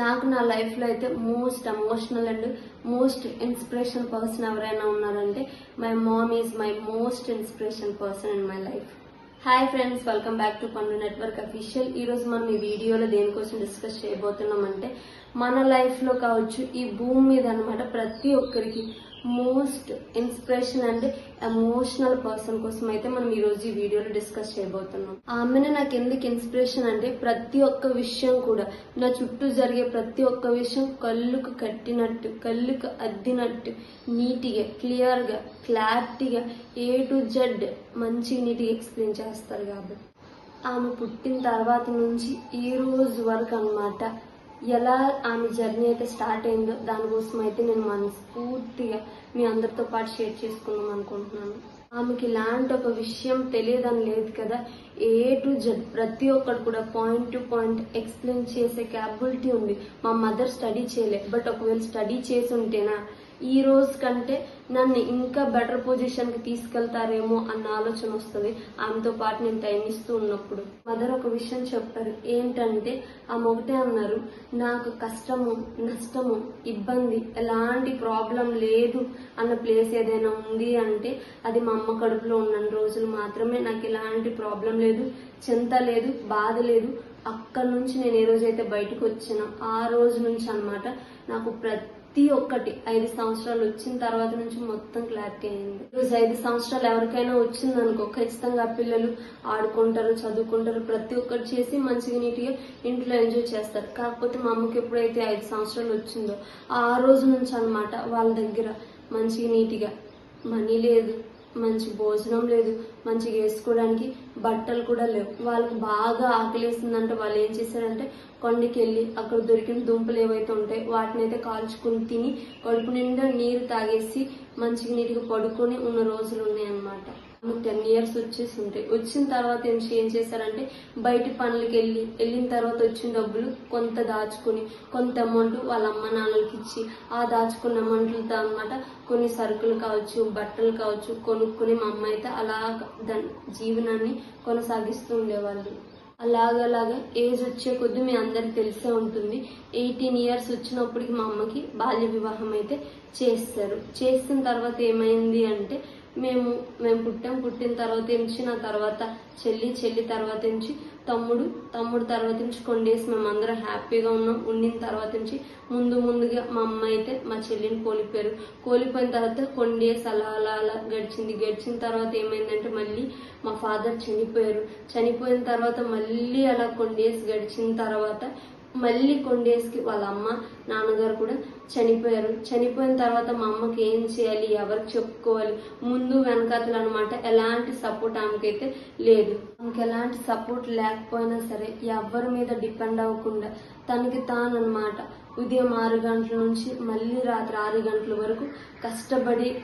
నాకు నా లైఫ్లో అయితే most emotional and most inspiration person ఎవరైనా ఉన్నారంటే my mom is my most inspiration person in my life. Hi friends, welcome back to పండు నెట్వర్క్ అఫీషియల్. ఈరోజు మనం ఈ వీడియోలో దేనికోసం డిస్కస్ చేయబోతున్నామంటే మన లైఫ్లో కావచ్చు, ఈ భూమి మీద అనమాట ప్రతి ఒక్కరికి most inspiration and emotional person కోసం అయితే మనం ఈరోజు ఈ వీడియోలో డిస్కస్ చేయబోతున్నాం. ఆమెనే నాకు ఎందుకు ఇన్స్పిరేషన్ అంటే ప్రతి ఒక్క విషయం కూడా, నా చుట్టూ జరిగే ప్రతి ఒక్క విషయం కళ్ళుకు కట్టినట్టు, కళ్ళుకు అద్దినట్టు నీట్గా, క్లియర్గా, క్లారిటీగా ఏ టు జెడ్ మంచి నీట్గా ఎక్స్ప్లెయిన్ చేస్తారు. కాబట్టి ఆమె పుట్టిన తర్వాత నుంచి ఈ రోజు వరకు అన్నమాట ఎలా ఆమె జర్నీ అయితే స్టార్ట్ అయిందో దానికోసం అయితే నేను మనస్ఫూర్తిగా మీ అందరితో పాటు షేర్ చేసుకుందాం అనుకుంటున్నాను. ఆమెకి ఇలాంటి ఒక విషయం తెలియదని లేదు కదా, ఏ టు జెడ్ ప్రతి ఒక్కటి కూడా పాయింట్ టు పాయింట్ ఎక్స్ప్లెయిన్ చేసే క్యాపబిలిటీ ఉంది. మా మదర్ స్టడీ చేయలే, బట్ ఒకవేళ స్టడీ చేసి ఉంటేనా ఈ రోజు కంటే నన్ను ఇంకా బెటర్ పొజిషన్కి తీసుకెళ్తారేమో అన్న ఆలోచన వస్తుంది ఆమెతో పాటు నేను టైం ఇస్తూ ఉన్నప్పుడు. మదర్ ఒక విషయం చెప్పారు, ఏంటంటే ఆమె ఒకటే అన్నారు, నాకు కష్టము, నష్టము, ఇబ్బంది, ఎలాంటి ప్రాబ్లం లేదు అన్న ప్లేస్ ఏదైనా ఉంది అంటే అది మా అమ్మ కడుపులో ఉన్న రోజులు మాత్రమే. నాకు ఎలాంటి ప్రాబ్లం లేదు, చింత లేదు, బాధ లేదు. అక్కడి నుంచి నేను ఏ రోజైతే బయటకు వచ్చినా ఆ రోజు నుంచి అన్నమాట నాకు ప్రతి ఒక్కటి 5 సంవత్సరాలు వచ్చిన తర్వాత నుంచి మొత్తం క్లారిటీ అయింది. ఈరోజు 5 సంవత్సరాలు ఎవరికైనా వచ్చిందనుకో ఖచ్చితంగా పిల్లలు ఆడుకుంటారు, చదువుకుంటారు, ప్రతి ఒక్కటి చేసి మంచిగా నీట్గా ఇంట్లో ఎంజాయ్ చేస్తారు. కాకపోతే మా అమ్మకి ఎప్పుడైతే 5 సంవత్సరాలు వచ్చిందో ఆ రోజు నుంచి అన్నమాట వాళ్ళ దగ్గర మంచిగా నీట్గా మనీ లేదు, మంచి భోజనం లేదు, మంచిగా వేసుకోవడానికి బట్టలు కూడా లేవు. వాళ్ళకి బాగా ఆకలేసిందంటే వాళ్ళు ఏం చేశారంటే కొండకి వెళ్ళి అక్కడ దొరికిన దుంపలు ఏవైతే ఉంటాయి వాటిని అయితే కాల్చుకుని తిని కడుపు నిండా నీరు తాగేసి మంచిగా నీటిగా పడుకొని ఉన్న రోజులు ఉన్నాయన్నమాట. 10 years వచ్చేసి ఉంటాయి. వచ్చిన తర్వాత ఏం చేశారంటే బయట పనులకి వెళ్ళిన తర్వాత వచ్చిన డబ్బులు కొంత దాచుకుని కొంత అమౌంట్ వాళ్ళ అమ్మ నాన్నలకి ఇచ్చి ఆ దాచుకున్న అమౌంట్లతో అనమాట కొన్ని సరుకులు కావచ్చు, బట్టలు కావచ్చు కొనుక్కుని మా అమ్మ అయితే అలా దాని జీవనాన్ని కొనసాగిస్తూ ఉండేవాళ్ళు. అలాగలాగా ఏజ్ వచ్చే కొద్ది మీ అందరికి తెలిసే ఉంటుంది. 18 years వచ్చినప్పటికి మా అమ్మకి బాల్య వివాహం అయితే చేస్తారు. చేసిన తర్వాత ఏమైంది అంటే మేము పుట్టిన తర్వాత నుంచి నా తర్వాత చెల్లి తర్వాత నుంచి తమ్ముడు తర్వాత నుంచి కొండేసి మేమందరం హ్యాపీగా ఉన్నాం. ఉండిన తర్వాత నుంచి ముందుగా మా అమ్మ అయితే మా చెల్లిని కోల్పోయిన తర్వాత కొండేసి అలా గడిచిన తర్వాత ఏమైందంటే మళ్ళీ మా ఫాదర్ చనిపోయిన తర్వాత మళ్ళీ అలా కొండేసి గడిచిన తర్వాత మళ్ళీ కొండేసికి వాళ్ళ అమ్మ నాన్నగారు కూడా చనిపోయిన తర్వాత మా అమ్మకి ఏం చేయాలి, ఎవరికి చెప్పుకోవాలి, ముందు వెనకాతలు అనమాట ఎలాంటి సపోర్ట్ ఆమెకైతే లేదు. ఆమెకి ఎలాంటి సపోర్ట్ లేకపోయినా సరే ఎవరి మీద డిపెండ్ అవ్వకుండా తనకి తాను అనమాట ఉదయం 6 గంటల నుంచి మళ్ళీ రాత్రి 6 గంటల వరకు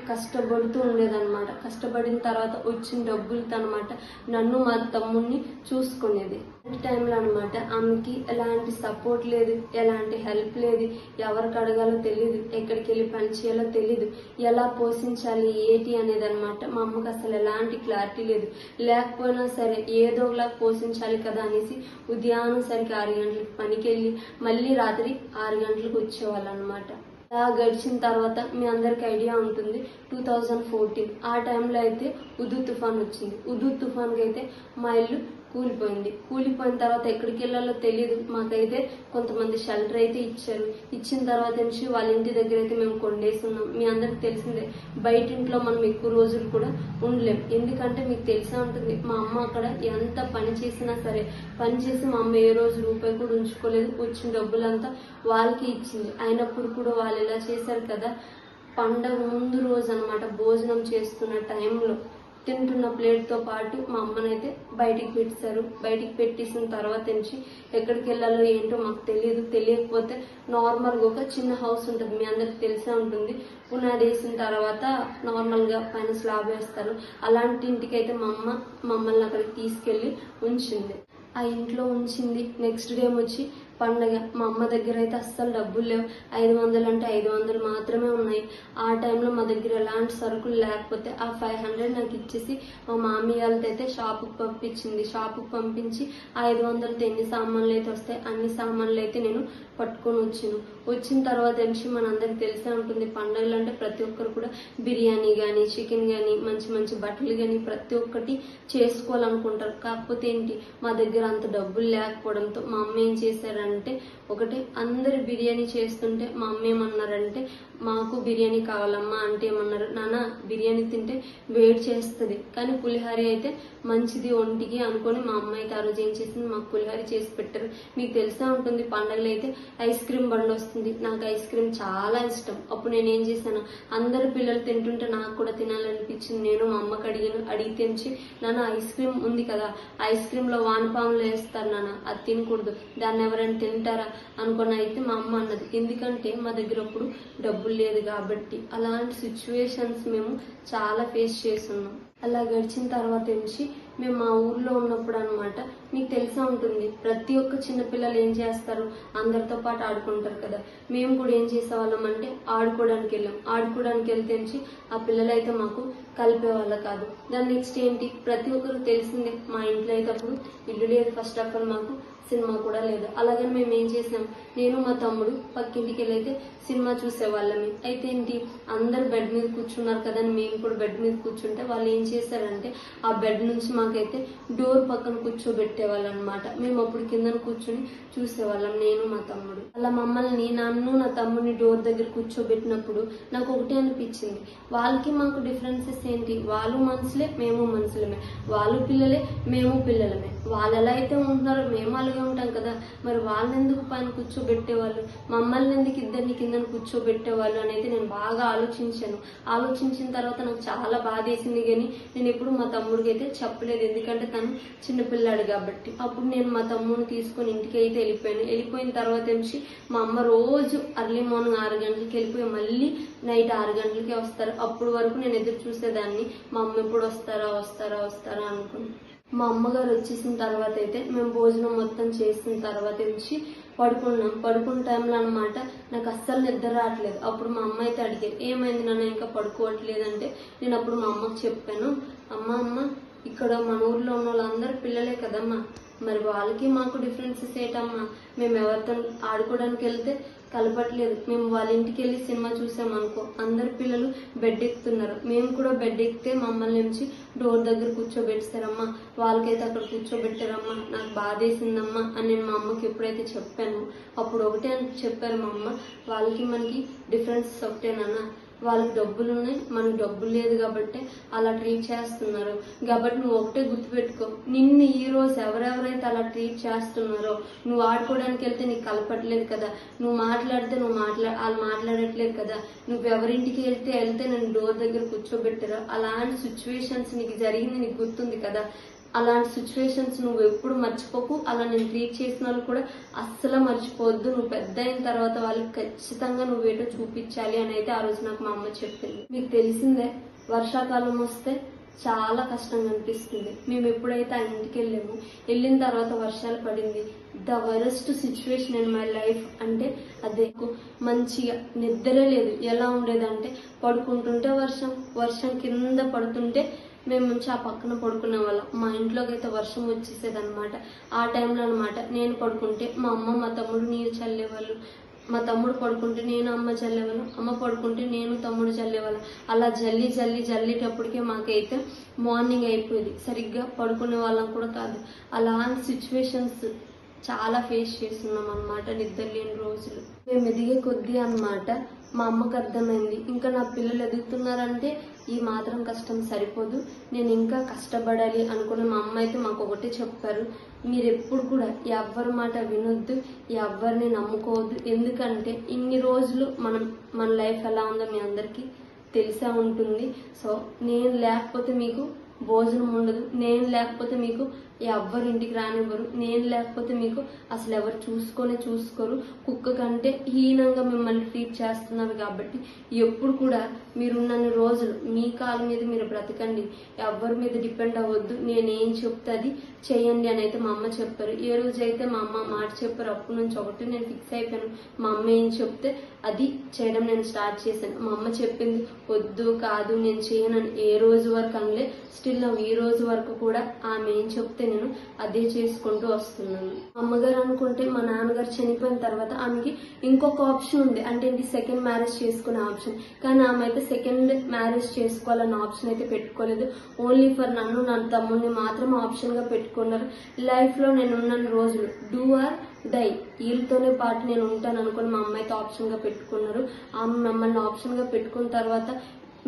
కష్టపడుతూ ఉండేదన్నమాట. కష్టపడిన తర్వాత వచ్చిన డబ్బులతో అనమాట నన్ను మా తమ్ముడిని చూసుకునేది. టైంలో అనమాట ఆమెకి ఎలాంటి సపోర్ట్ లేదు, ఎలాంటి హెల్ప్ లేదు, ఎవరికి అడగాలో తెలియదు, ఎక్కడికి వెళ్ళి పని చేయాలో తెలియదు, ఎలా పోషించాలి ఏంటి అనేది అనమాట. మా అమ్మకి అసలు ఎలాంటి క్లారిటీ లేదు. లేకపోయినా సరే ఏదో ఒకలా పోషించాలి కదా అనేసి ఉదయాన్నం సరికి 6 గంటలకు పనికి వెళ్ళి మళ్ళీ రాత్రి 6 గంటలకు వచ్చేవాళ్ళు అనమాట. అలా గడిచిన తర్వాత మీ అందరికి ఐడియా ఉంటుంది 2014 ఆ టైంలో అయితే ఉదు తుఫాన్ వచ్చింది. ఉదు తుఫాన్కి అయితే మా ఇల్లు కూలిపోయిన తర్వాత ఎక్కడికి వెళ్ళాలో తెలియదు. మాకైతే కొంతమంది షెల్టర్ అయితే ఇచ్చారు. ఇచ్చిన తర్వాత నుంచి వాళ్ళ ఇంటి దగ్గర అయితే మేము కొండేస్తున్నాం. మీ అందరికి తెలిసిందే బయట ఇంట్లో మనం ఎక్కువ రోజులు కూడా ఉండలేం. ఎందుకంటే మీకు తెలిసే ఉంటుంది మా అమ్మ అక్కడ ఎంత పని చేసినా సరే పని చేసి మా అమ్మ ఏ రోజు రూపాయి కూడా ఉంచుకోలేదు. వచ్చిన డబ్బులంతా వాళ్ళకి ఇచ్చింది. అయినప్పుడు కూడా వాళ్ళు ఎలా చేశారు కదా, పండగ ముందు రోజు అనమాట భోజనం చేస్తున్న టైంలో తింటున్న ప్లేట్తో పాటు మా అమ్మనైతే బయటికి పెట్టేశారు. బయటికి పెట్టేసిన తర్వాత నుంచి ఎక్కడికి వెళ్ళాలో ఏంటో మాకు తెలియకపోతే నార్మల్గా ఒక చిన్న హౌస్ ఉంటుంది, మీ అందరికి తెలిసే ఉంటుంది. పునాది వేసిన తర్వాత నార్మల్గా పైన స్లాబ్ వేస్తారు. అలాంటి ఇంటికి అయితే మా అమ్మ మమ్మల్ని అక్కడికి తీసుకెళ్ళి ఉంచింది. ఆ ఇంట్లో ఉంచింది. నెక్స్ట్ డే వచ్చి పండగ. మా అమ్మ దగ్గర అయితే అస్సలు డబ్బులు లేవు. 500 అంటే 500 మాత్రమే ఉన్నాయి. ఆ టైంలో మా దగ్గర ఎలాంటి సరుకులు లేకపోతే ఆ 500 నాకు ఇచ్చేసి మా మామయ్య వాళ్ళతో అయితే షాపుకి పంపించింది. షాపుకి పంపించి 500తో ఎన్ని సామాన్లు అయితే వస్తాయి అన్ని సామాన్లు అయితే నేను పట్టుకొని వచ్చిన తర్వాత నుంచి మనందరికి తెలిసే ఉంటుంది, పండుగలు అంటే ప్రతి ఒక్కరు కూడా బిర్యానీ కానీ చికెన్ కానీ మంచి మంచి బట్టలు కానీ ప్రతి ఒక్కటి చేసుకోవాలనుకుంటారు. కాకపోతే ఏంటి, మా దగ్గర అంత డబ్బులు లేకపోవడంతో మా అమ్మ ఏం చేశారంటే, ఒకటి అందరు బిర్యానీ చేస్తుంటే మా అమ్మ ఏమన్నారంటే, మాకు బిర్యానీ కావాలమ్మా అంటే ఏమన్నారు, నాన్న బిర్యానీ తింటే వేడి చేస్తుంది కానీ పులిహారీ అయితే మంచిది ఒంటికి అనుకొని మా అమ్మ అయితే ఆ రోజు ఏం చేసింది, మాకు పులిహారీ చేసి పెట్టారు. మీకు తెలిసే ఉంటుంది, పండగలు అయితే ఐస్ క్రీమ్ బండి వస్తుంది. నాకు ఐస్ క్రీమ్ చాలా ఇష్టం. అప్పుడు నేను ఏం చేశాను, అందరు పిల్లలు తింటుంటే నాకు కూడా తినాలనిపించింది. నేను మా అమ్మకి అడిగి తెంచి, నాన్న ఐస్ క్రీమ్ ఉంది కదా, ఐస్ క్రీమ్ లో వానపాములు వేస్తారు నాన్న, అది తినకూడదు, దాన్ని ఎవరైనా తింటారా అనుకుని అయితే మా అమ్మ అన్నది. ఎందుకంటే మా దగ్గర అప్పుడు డబ్బులు లేదు కాబట్టి. అలాంటి సిచ్యువేషన్స్ మేము చాలా ఫేస్ చేస్తున్నాం. అలా గడిచిన తర్వాత నుంచి మేము మా ఊర్లో ఉన్నప్పుడు అనమాట, మీకు తెలిసే ఉంటుంది, ప్రతి ఒక్క చిన్నపిల్లలు ఏం చేస్తారు, అందరితో పాటు ఆడుకుంటారు కదా. మేము కూడా ఏం చేసేవాళ్ళం అంటే ఆడుకోవడానికి వెళ్తే ఆ పిల్లలు అయితే మాకు కలిపేవాళ్ళ కాదు. దాని నెక్స్ట్ ఏంటి, ప్రతి ఒక్కరు తెలిసిందే, మా ఇంట్లో అయితే అప్పుడు ఇల్లు లేదు, ఫస్ట్ ఆఫ్ ఆల్ మాకు సినిమా కూడా లేదు. అలాగని మేము ఏం చేసాం, నేను మా తమ్ముడు పక్కింటికి వెళ్ళి అయితే సినిమా చూసేవాళ్ళమే. అయితే ఏంటి, అందరు బెడ్ మీద కూర్చున్నారు కదా అని మేము కూడా బెడ్ మీద కూర్చుంటే వాళ్ళు ఏం చేశారంటే, ఆ బెడ్ నుంచి మాకైతే డోర్ పక్కన కూర్చోబెట్టేవాళ్ళు అనమాట. మేము అప్పుడు కింద కూర్చొని చూసేవాళ్ళం, నేను మా తమ్ముడు. అలా మమ్మల్ని, నన్ను నా తమ్ముడిని డోర్ దగ్గర కూర్చోబెట్టినప్పుడు నాకు ఒకటే అనిపించింది, వాళ్ళకి మాకు డిఫరెన్సెస్ ఏంటి, వాళ్ళు మనుషులే మేము మనుషులమే, వాళ్ళు పిల్లలే మేము పిల్లలమే, వాళ్ళు ఎలా అయితే ఉంటున్నారో మేము అలాగే ఉంటాం కదా, మరి వాళ్ళని ఎందుకు పైన కూర్చోబెట్టేవాళ్ళు, మమ్మల్ని ఎందుకు ఇద్దరిని కింద కూర్చోబెట్టేవాళ్ళు అనేది నేను బాగా ఆలోచించిన తర్వాత నాకు చాలా బాధ వేసింది. కానీ నేను ఎప్పుడు మా తమ్ముడికి అయితే చెప్పలేదు, ఎందుకంటే తను చిన్నపిల్లాడు కాబట్టి. అప్పుడు నేను మా తమ్ముడిని తీసుకొని ఇంటికి అయితే వెళ్ళిపోయిన తర్వాత నుంచి మా అమ్మ రోజు అర్లీ మార్నింగ్ 6 గంటలకి వెళ్ళిపోయి మళ్ళీ నైట్ 6 గంటలకే వస్తారు. అప్పుడు వరకు నేను ఎదురు చూసేదాన్ని, మా అమ్మ ఎప్పుడు వస్తారా అనుకుని. మా అమ్మగారు వచ్చేసిన తర్వాత అయితే మేము భోజనం మొత్తం చేసిన తర్వాత నుంచి పడుకున్న టైంలో అనమాట, నాకు అస్సలు నిద్ర రావట్లేదు. అప్పుడు మా అమ్మ అయితే అడిగారు, ఏమైంది నాన్న ఇంకా పడుకోవట్లేదంటే, నేను అప్పుడు మా అమ్మకి చెప్పాను, అమ్మ ఇక్కడ మన ఊర్లో ఉన్న వాళ్ళందరూ పిల్లలే కదమ్మా, మరి వాళ్ళకి మాకు డిఫరెన్సెస్ ఏంటమ్మా, మేము ఎవరితో ఆడుకోవడానికి వెళ్తే కలపట్లేదు, మేము వాళ్ళ ఇంటికి వెళ్ళి సినిమా చూసామనుకో అందరు పిల్లలు బెడ్ ఎక్కుతున్నారు, మేము కూడా బెడ్ ఎక్కితే మమ్మల్ని నుంచి డోర్ దగ్గర కూర్చోబెట్టారమ్మా, వాళ్ళకైతే అక్కడ కూర్చోబెట్టారమ్మా, నాకు బాధేసిందమ్మా అని నేను మా అమ్మకి ఎప్పుడైతే చెప్పాను, అప్పుడు ఒకటే అని చెప్పారు మా అమ్మ, వాళ్ళకి మనకి డిఫరెన్సెస్ ఒకటేనన్నా, వాళ్ళకి డబ్బులు ఉన్నాయి, మనకు డబ్బులు లేదు కాబట్టి అలా ట్రీట్ చేస్తున్నారు. కాబట్టి నువ్వు ఒకటే గుర్తుపెట్టుకో, నిన్ను ఈ రోజు ఎవరెవరైతే అలా ట్రీట్ చేస్తున్నారో, నువ్వు ఆడుకోవడానికి వెళ్తే నీకు కలపట్లేదు కదా, నువ్వు మాట్లాడితే వాళ్ళు మాట్లాడట్లేదు కదా, నువ్వు ఎవరింటికి వెళ్తే నేను డోర్ దగ్గర కూర్చోబెట్టారో, అలాంటి సిచ్యువేషన్స్ నీకు జరిగింది నీకు గుర్తుంది కదా, అలాంటి సిచ్యువేషన్స్ నువ్వు ఎప్పుడు మర్చిపోకు. అలా నేను ట్రీట్ చేసిన వాళ్ళు కూడా అస్సలు మర్చిపోవద్దు. నువ్వు పెద్ద అయిన తర్వాత వాళ్ళకి ఖచ్చితంగా నువ్వేటో చూపించాలి అని అయితే ఆ రోజు నాకు మా అమ్మ చెప్పింది. మీకు తెలిసిందే, వర్షాకాలం వస్తే చాలా కష్టంగా అనిపిస్తుంది. మేము ఎప్పుడైతే ఆ ఇంటికి వెళ్ళిన తర్వాత వర్షాలు పడింది, the worst situation in my life అంటే అదే. మంచిగా నిద్రే లేదు. ఎలా ఉండేదంటే, పడుకుంటుంటే వర్షం కింద పడుతుంటే మేము మంచి ఆ పక్కన పడుకునే వాళ్ళం. మా ఇంట్లోకి అయితే వర్షం వచ్చేసేది అనమాట. ఆ టైంలో అనమాట నేను పడుకుంటే మా అమ్మ మా తమ్ముడు నీరు చల్లేవాళ్ళు, మా తమ్ముడు పడుకుంటే నేను అమ్మ చల్లేవాళ్ళం, అమ్మ పడుకుంటే నేను తమ్ముడు చల్లేవాళ్ళం. అలా జల్లేటప్పటికే మాకైతే మార్నింగ్ అయిపోయింది. సరిగ్గా పడుకునే వాళ్ళం కూడా కాదు. అలాంటి సిచ్యువేషన్స్ చాలా ఫేస్ చేస్తున్నాం అనమాట, నిద్ర లేని రోజులు. మేము ఎదిగే కొద్దీ అనమాట మా అమ్మకు అర్థమైంది, ఇంకా నా పిల్లలు ఎదుగుతున్నారంటే ఈ మాత్రం కష్టం సరిపోదు, నేను ఇంకా కష్టపడాలి అనుకుని మా అమ్మ అయితే మాకు ఒకటే చెప్పారు, మీరు ఎప్పుడు కూడా ఎవ్వరి మాట వినొద్దు, ఎవరిని నమ్ముకోవద్దు. ఎందుకంటే ఇన్ని రోజులు మన లైఫ్ ఎలా ఉందో మీ అందరికీ తెలిసే ఉంటుంది. సో నేను లేకపోతే మీకు భోజనం ఉండదు, నేను లేకపోతే మీకు ఎవ్వరు ఇంటికి రానివ్వరు, నేను లేకపోతే మీకు అసలు ఎవరు చూసుకోరు. కుక్క కంటే హీనంగా మిమ్మల్ని ట్రీట్ చేస్తున్నారు. కాబట్టి ఎప్పుడు కూడా మీరున్న రోజులు మీ కాళ్ళ మీద మీరు బ్రతకండి, ఎవరి మీద డిపెండ్ అవ్వద్దు, నేనేం చెప్తే అది చేయండి అని అయితే మా అమ్మ చెప్పారు. ఏ రోజైతే మా అమ్మ మాట చెప్పారు అప్పటి నుంచి ఒకటి నేను ఫిక్స్ అయిపోయాను, మా అమ్మ ఏం చెప్తే అది చేయడం నేను స్టార్ట్ చేశాను. మా అమ్మ చెప్పింది వద్దు కాదు నేను చేయను ఏ రోజు వరకు అనలే. స్టిల్ ఈ రోజు వరకు కూడా ఆమె ఏం చెప్తే నేను అదే చేసుకుంటూ వస్తున్నాను. అమ్మగారు అనుకుంటే మా నాన్నగారు చనిపోయిన తర్వాత ఆమెకి ఇంకొక ఆప్షన్ ఉంది, అంటే ఏంటి, సెకండ్ మ్యారేజ్ చేసుకునే ఆప్షన్. కానీ ఆమె అయితే సెకండ్ మ్యారేజ్ చేసుకోవాలన్న ఆప్షన్ అయితే పెట్టుకోలేదు. ఓన్లీ ఫర్ నన్ను, నా తమ్ముడిని మాత్రం ఆప్షన్ గా పెట్టుకున్నారు. లైఫ్ లో నేను ఉన్న రోజులు డూ ఆర్ డై, వీళ్ళతోనే పాటు నేను ఉంటాను అనుకుని మా అమ్మ అయితే ఆప్షన్ గా పెట్టుకున్నారు. ఆమె మమ్మల్ని ఆప్షన్ గా పెట్టుకున్న తర్వాత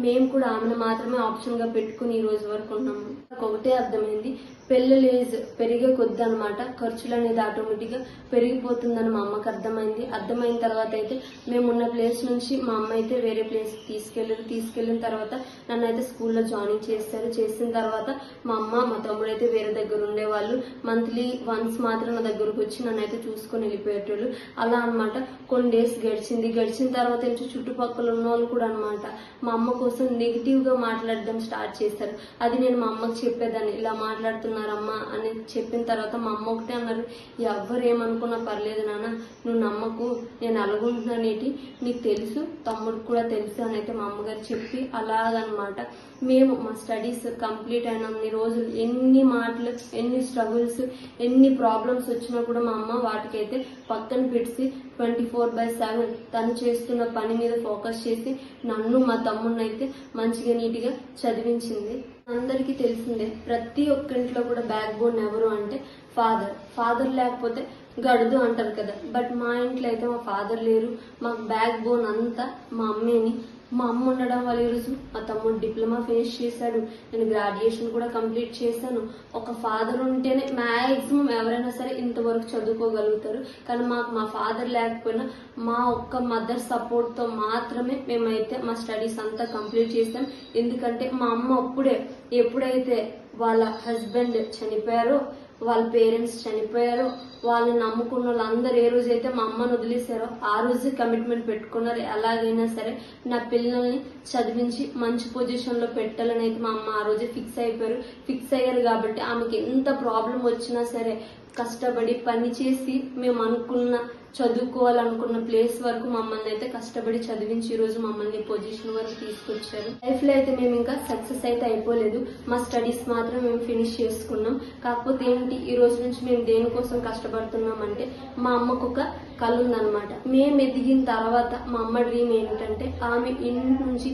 మేము కూడా ఆమెను మాత్రమే ఆప్షన్ గా పెట్టుకుని ఈ రోజు వరకు ఉన్నాము. నాకు ఒకటే అర్థమైంది, పెళ్ళిళ్ళ ఏజ్ పెరిగే కొద్ది అనమాట ఖర్చులు అనేది ఆటోమేటిక్ గా పెరిగిపోతుందని మా అమ్మకి అర్థమైంది. అర్థమైన తర్వాత అయితే మేమున్న ప్లేస్ నుంచి మా అమ్మ అయితే వేరే ప్లేస్ తీసుకెళ్ళిన తర్వాత నన్ను అయితే స్కూల్లో జాయినింగ్ చేశారు. చేసిన తర్వాత మా అమ్మ మా తమ్ముడు అయితే వేరే దగ్గర ఉండేవాళ్ళు. మంత్లీ వన్స్ మాత్రం నా దగ్గరకు వచ్చి నన్ను అయితే చూసుకొని వెళ్ళిపోయేటోళ్ళు. అలా అనమాట కొన్ని డేస్ గడిచిన తర్వాత నుంచి చుట్టుపక్కల ఉన్న వాళ్ళు కూడా అనమాట మా అమ్మ కోసం నెగిటివ్ గా మాట్లాడడం స్టార్ట్ చేశారు. అది నేను మా అమ్మకి చెప్పేదాన్ని, ఇలా మాట్లాడుతున్నారమ్మా అని చెప్పిన తర్వాత మా అమ్మ ఒకటే అన్నారు, ఎవ్వరు ఏమనుకున్నా పర్లేదు నాన్న, నువ్వు నమ్మకు, నేను అలాగుంటున్నానేటి నీకు తెలుసు, తమ్ముడు కూడా తెలుసు అని అయితే మా అమ్మగారు చెప్పి అలాగనమాట మేము మా స్టడీస్ కంప్లీట్ అయినన్ని రోజులు ఎన్ని మాటలు, ఎన్ని స్ట్రగుల్స్, ఎన్ని ప్రాబ్లమ్స్ వచ్చినా కూడా మా అమ్మ వాటికైతే పక్కన పెట్టి 24/7 తను చేస్తున్న పని మీద ఫోకస్ చేసి నన్ను మా తమ్ముడిని అయితే మంచిగా నీట్గా చదివించింది. అందరికీ తెలిసిందే, ప్రతి ఒక్కరింట్లో కూడా బ్యాక్ బోన్ ఎవరు అంటే ఫాదర్ లేకపోతే గడుదు అంటారు కదా. బట్ మా ఇంట్లో అయితే మా ఫాదర్ లేరు, మాకు బ్యాక్ బోన్ అంతా మా అమ్మేని. మా అమ్మ ఉండడం వల్ల ఈరోజు మా తమ్ముడు డిప్లొమా ఫినిష్ చేశాడు, నేను గ్రాడ్యుయేషన్ కూడా కంప్లీట్ చేశాను. ఒక ఫాదర్ ఉంటేనే మ్యాక్సిమం ఎవరైనా సరే ఇంతవరకు చదువుకోగలుగుతారు. కానీ మాకు మా ఫాదర్ లేకపోయినా మా ఒక్క మదర్ సపోర్ట్ తో మాత్రమే మేమైతే మా స్టడీస్ అంతా కంప్లీట్ చేసాం. ఎందుకంటే మా అమ్మ ఎప్పుడైతే వాళ్ళ హస్బెండ్ చనిపోయారో, వాళ్ళ పేరెంట్స్ చనిపోయారో, వాళ్ళని నమ్ముకున్న వాళ్ళందరూ ఏ రోజైతే మా అమ్మను వదిలేశారో ఆ రోజు కమిట్మెంట్ పెట్టుకున్నారు, ఎలాగైనా సరే నా పిల్లల్ని చదివించి మంచి పొజిషన్ లో పెట్టాలని అయితే మా అమ్మ ఆ రోజే ఫిక్స్ అయ్యారు. కాబట్టి ఆమెకి ఎంత ప్రాబ్లం వచ్చినా సరే కష్టపడి పని చేసి మేము చదువుకోవాలనుకున్న ప్లేస్ వరకు మమ్మల్ని అయితే కష్టపడి చదివించి ఈ రోజు మమ్మల్ని పొజిషన్ వరకు తీసుకొచ్చారు. లైఫ్ లో అయితే మేము ఇంకా సక్సెస్ అయితే అయిపోలేదు, మా స్టడీస్ మాత్రం మేము ఫినిష్ చేసుకున్నాం. కాకపోతే ఏంటి, ఈ రోజు నుంచి మేము దేనికోసం కష్టపడుతున్నాం అంటే మా అమ్మకు ఒక కళ ఉందన్నమాట. మేము ఎదిగిన తర్వాత మా అమ్మ డ్రీమ్ ఏంటంటే ఆమె ఇంటి నుంచి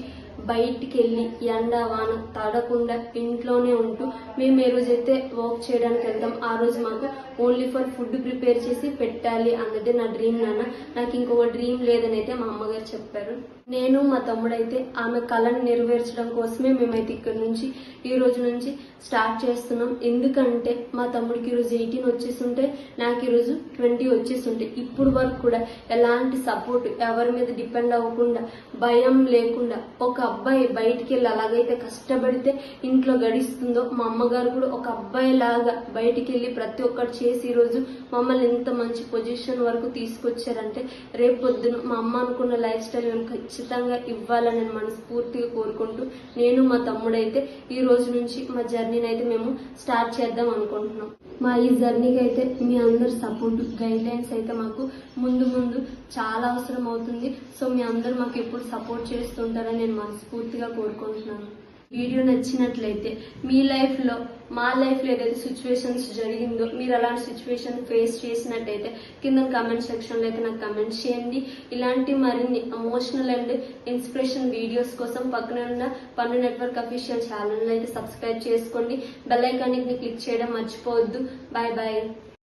బయటికి వెళ్ళి ఎండ వాన తడకుండా ఇంట్లోనే ఉంటూ మేము ఏ రోజైతే వర్క్ చేయడానికి వెళ్తాం ఆ రోజు మాకు ఓన్లీ ఫర్ ఫుడ్ ప్రిపేర్ చేసి పెట్టాలి అన్నది నా డ్రీమ్ నాన్న, నాకు ఇంకొక డ్రీమ్ లేదని అయితే మా అమ్మగారు చెప్పారు. నేను మా తమ్ముడైతే ఆమె కళను నెరవేర్చడం కోసమే మేమైతే ఇక్కడ నుంచి ఈ రోజు నుంచి స్టార్ట్ చేస్తున్నాం. ఎందుకంటే మా తమ్ముడికి ఈరోజు 18 వచ్చేస్తుంటే నాకు ఈరోజు 20 వచ్చేస్తుంటే ఇప్పుడు వరకు కూడా ఎలాంటి సపోర్ట్ ఎవరి మీద డిపెండ్ అవ్వకుండా భయం లేకుండా ఒక అబ్బాయి బయటికి వెళ్ళి అలాగైతే కష్టపడితే ఇంట్లో గడిస్తుందో మా అమ్మగారు కూడా ఒక అబ్బాయి లాగా బయటికి వెళ్ళి ప్రతి ఒక్కటి చేసి ఈరోజు మమ్మల్ని ఎంత మంచి పొజిషన్ వరకు తీసుకొచ్చారంటే రేపు పొద్దున మా అమ్మ అనుకున్న లైఫ్ స్టైల్ మేము ఖచ్చితంగా ఇవ్వాలని నేను మనస్ఫూర్తిగా కోరుకుంటూ నేను మా తమ్ముడైతే ఈ రోజు నుంచి మా జర్నీని అయితే మేము స్టార్ట్ చేద్దాం అనుకుంటున్నాం. మా ఈ జర్నీకి అయితే మీ అందరు సపోర్ట్ గైడ్ లైన్స్ అయితే మాకు ముందు చాలా అవసరం అవుతుంది. సో మీ అందరు మాకు ఎప్పుడు సపోర్ట్ చేస్తుంటారని నేను మనస్ఫూర్తిగా కోరుకుంటున్నాను. వీడియో నచ్చినట్లయితే మీ లైఫ్లో మా లైఫ్లో ఏదైతే సిచ్యువేషన్స్ జరిగిందో మీరు అలాంటి సిచ్యువేషన్ ఫేస్ చేసినట్టయితే కింద కామెంట్ సెక్షన్లో అయితే నాకు కమెంట్ చేయండి. ఇలాంటి మరిన్ని ఎమోషనల్ అండ్ ఇన్స్పిరేషన్ వీడియోస్ కోసం పక్కన ఉన్న పన్ను నెట్వర్క్ అఫీషియల్ ఛానల్ అయితే సబ్స్క్రైబ్ చేసుకోండి. బెల్ ఐకాన్ని క్లిక్ చేయడం మర్చిపోవద్దు. Bye bye.